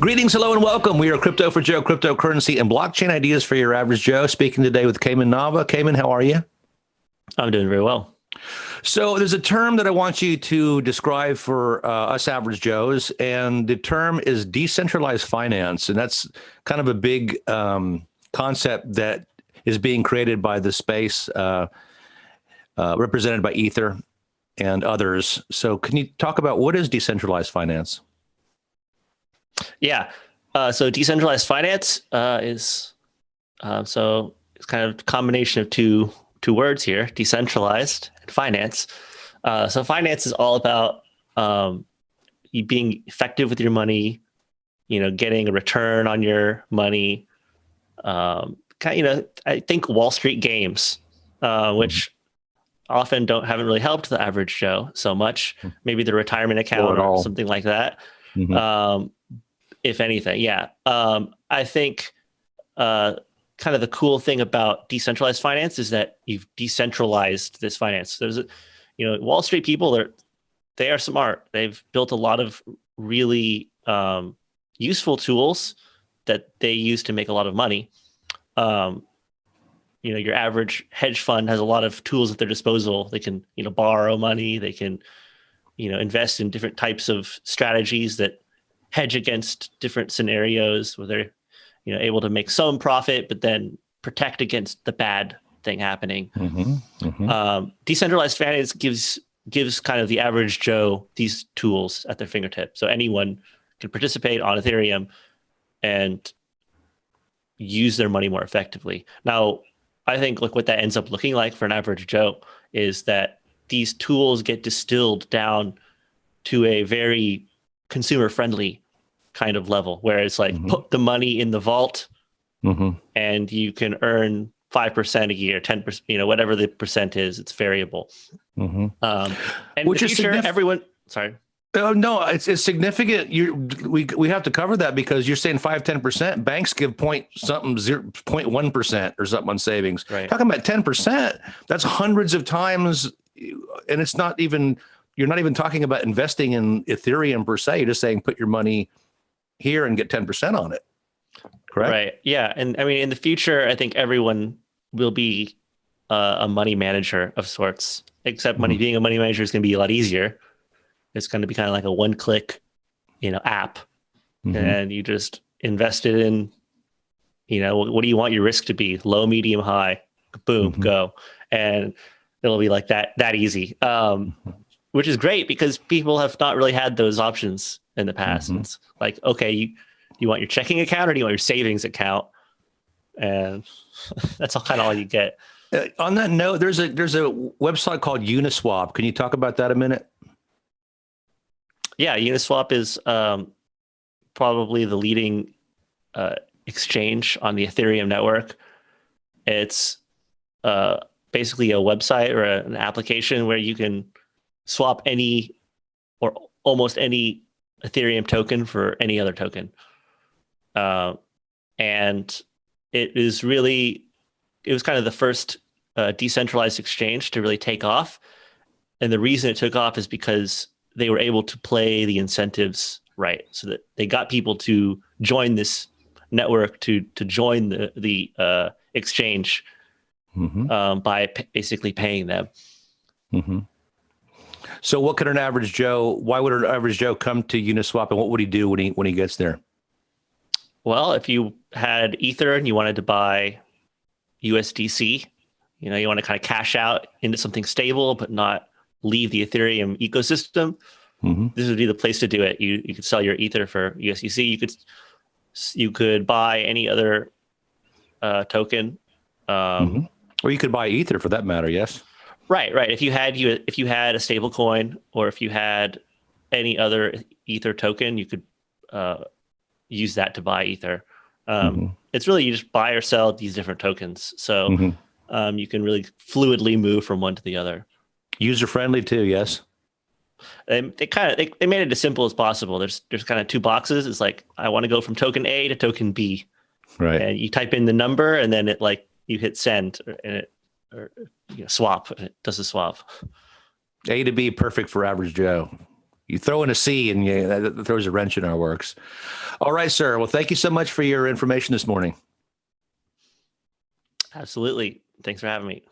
Greetings, hello, and welcome. We are Crypto for Joe, cryptocurrency and blockchain ideas for your average Joe. Speaking today with Cayman Nava. Cayman, how are you? I'm doing very well. So there's a term that I want you to describe for us average Joes, and the term is decentralized finance. And that's kind of a big concept that is being created by the space represented by Ether and others. So can you talk about what is decentralized finance? Yeah. So decentralized finance is it's kind of a combination of two words here: decentralized and finance. So finance is all about you being effective with your money, getting a return on your money. I think Wall Street games, which often haven't really helped the average Joe so much. Maybe the retirement account or something like that. If anything, yeah. I think kind of the cool thing about decentralized finance is that you've decentralized this finance. There's Wall Street people, they are smart. They've built a lot of really useful tools that they use to make a lot of money. Your average hedge fund has a lot of tools at their disposal. They can, borrow money. They can, invest in different types of strategies that hedge against different scenarios where they're, able to make some profit, but then protect against the bad thing happening. Decentralized finance gives kind of the average Joe these tools at their fingertips. So anyone can participate on Ethereum and use their money more effectively. Now, I think what that ends up looking like for an average Joe is that these tools get distilled down to a very consumer-friendly kind of level, where it's like put the money in the vault and you can earn 5% a year, 10%, whatever the percent is, it's variable. And which is everyone, sorry. No, it's significant. We have to cover that because you're saying 5-10%. Banks give 0.1% or something on savings. Right. Talking about 10%, that's hundreds of times, and it's not even. You're not even talking about investing in Ethereum per se. You're just saying put your money here and get 10% on it. Correct? Right. Yeah. And I mean, in the future, I think everyone will be a money manager of sorts, except being a money manager is going to be a lot easier. It's going to be kind of like a one-click, app, and you just invest it in, what do you want your risk to be? Low, medium, high, boom, go. And it'll be like that easy. Which is great because people have not really had those options in the past. It's like, okay, you want your checking account or do you want your savings account? And that's all you get. On that note, there's a website called Uniswap. Can you talk about that a minute? Yeah, Uniswap is probably the leading exchange on the Ethereum network. It's basically a website or an application where you can swap any or almost any Ethereum token for any other token. And it was kind of the first decentralized exchange to really take off. And the reason it took off is because they were able to play the incentives right, so that they got people to join this network, to join the exchange by basically paying them. So what could an average Joe, why would an average Joe come to Uniswap, and what would he do when he gets there? Well, if you had Ether and you wanted to buy USDC, you want to kind of cash out into something stable, but not leave the Ethereum ecosystem, this would be the place to do it. You could sell your Ether for USDC. You could buy any other token. Or you could buy Ether for that matter, yes? Right. If you had a stable coin, or if you had any other Ether token, you could use that to buy Ether. It's really, you just buy or sell these different tokens. So you can really fluidly move from one to the other. User friendly too, yes. They made it as simple as possible. There's kind of two boxes. It's like, I want to go from token A to token B. Right. And you type in the number, and then you hit send, and swap. It does the swap. A to B, perfect for average Joe. You throw in a C and that throws a wrench in our works. All right, sir. Well, thank you so much for your information this morning. Absolutely. Thanks for having me.